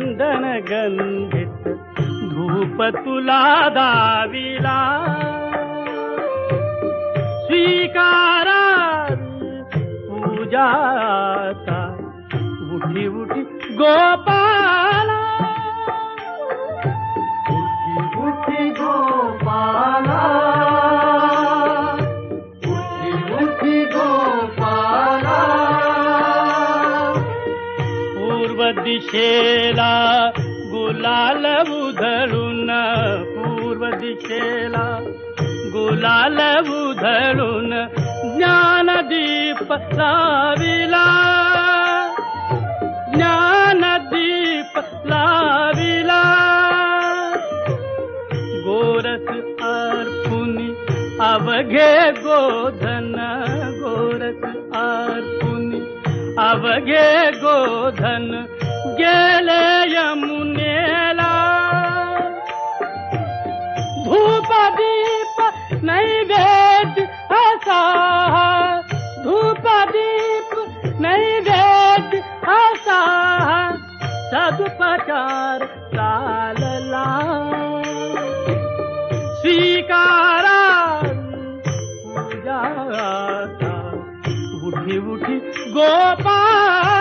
चंदन गंधित धूप तुला दाविला स्वीकारा पूजाता उठी उठी गोपाला उठी उठी गोपाला उठी उठी गोपाला पूर्व दिशेला गुलाल उधळून पूर्व दिशेला गुलाल उधळून ज्ञानदीप लाविला ज्ञानदीप लाविला गोरस अर्पुनी अवघे गोधन गोरस अर्पुनी अवघे गोधन गेले यमुनेला धूप दीप नैवेद्य असा धूप दीप नैवेद्य असा सदुपचार चालला स्वीकारा पूजाता उठी उठी गोपाल